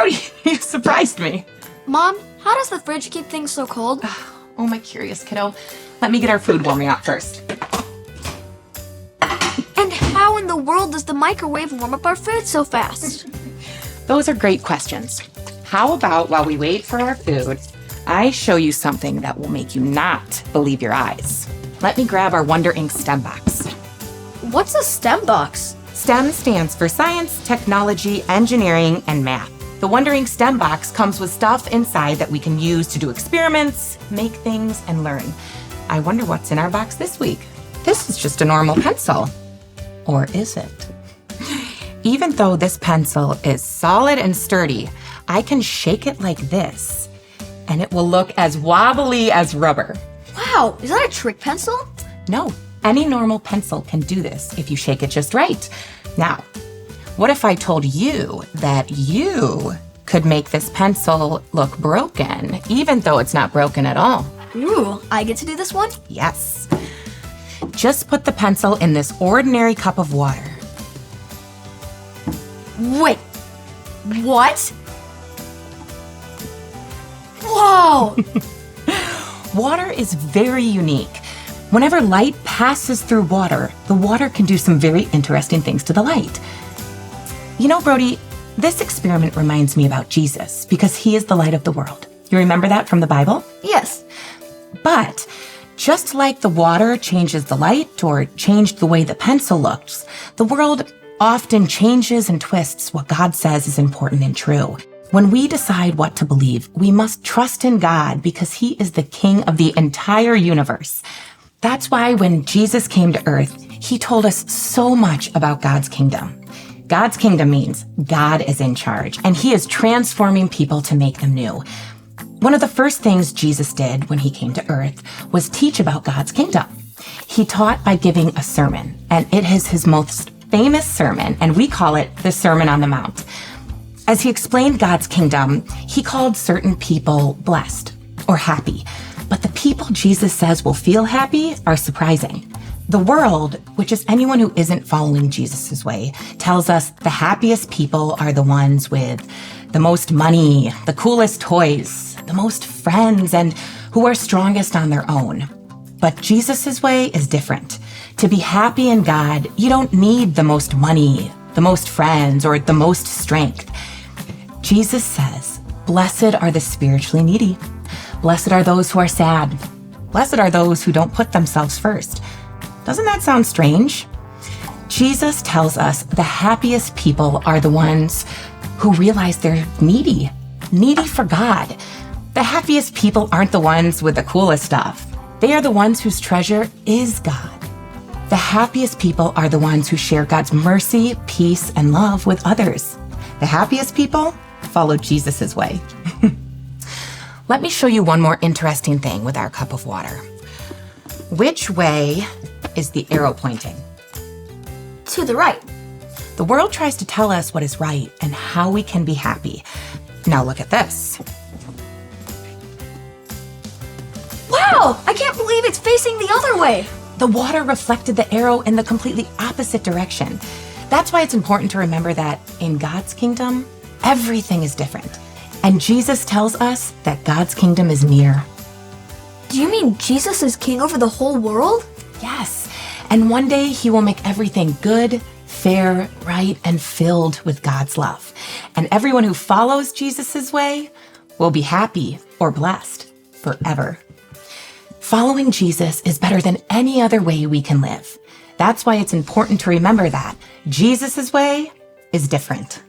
Brody, you surprised me. Mom, how does the fridge keep things so cold? Oh, my curious kiddo. Let me get our food warming up first. And how in the world does the microwave warm up our food so fast? Those are great questions. How about while we wait for our food, I show you something that will make you not believe your eyes. Let me grab our Wonder Ink STEM box. What's a STEM box? STEM stands for science, technology, engineering, and math. The Wonder Ink STEM box comes with stuff inside that we can use to do experiments, make things, and learn. I wonder what's in our box this week. This is just a normal pencil. Or is it? Even though this pencil is solid and sturdy, I can shake it like this, and it will look as wobbly as rubber. Wow, is that a trick pencil? No, any normal pencil can do this if you shake it just right. Now, what if I told you that you could make this pencil look broken, even though it's not broken at all? Ooh, I get to do this one? Yes. Just put the pencil in this ordinary cup of water. Wait, what? Whoa! Water is very unique. Whenever light passes through water, the water can do some very interesting things to the light. You know, Brody, this experiment reminds me about Jesus because he is the light of the world. You remember that from the Bible? Yes. But just like the water changes the light or changed the way the pencil looks, the world often changes and twists what God says is important and true. When we decide what to believe, we must trust in God because he is the king of the entire universe. That's why when Jesus came to earth, he told us so much about God's kingdom. God's kingdom means God is in charge, and he is transforming people to make them new. One of the first things Jesus did when he came to earth was teach about God's kingdom. He taught by giving a sermon, and it is his most famous sermon, and we call it the Sermon on the Mount. As he explained God's kingdom, he called certain people blessed or happy. But the people Jesus says will feel happy are surprising. The world, which is anyone who isn't following Jesus' way, tells us the happiest people are the ones with the most money, the coolest toys, the most friends, and who are strongest on their own. But Jesus' way is different. To be happy in God, you don't need the most money, the most friends, or the most strength. Jesus says, "Blessed are the spiritually needy. Blessed are those who are sad. Blessed are those who don't put themselves first." Doesn't that sound strange? Jesus tells us the happiest people are the ones who realize they're needy for God. The happiest people aren't the ones with the coolest stuff. They are the ones whose treasure is God. The happiest people are the ones who share God's mercy, peace, and love with others. The happiest people follow Jesus' way. Let me show you one more interesting thing with our cup of water. Which way is the arrow pointing? To the right. The world tries to tell us what is right and how we can be happy. Now look at this. Wow, I can't believe it's facing the other way. The water reflected the arrow in the completely opposite direction. That's why it's important to remember that in God's kingdom, everything is different. And Jesus tells us that God's kingdom is near. Do you mean Jesus is king over the whole world? Yes. And one day he will make everything good, fair, right, and filled with God's love. And everyone who follows Jesus' way will be happy or blessed forever. Following Jesus is better than any other way we can live. That's why it's important to remember that Jesus' way is different.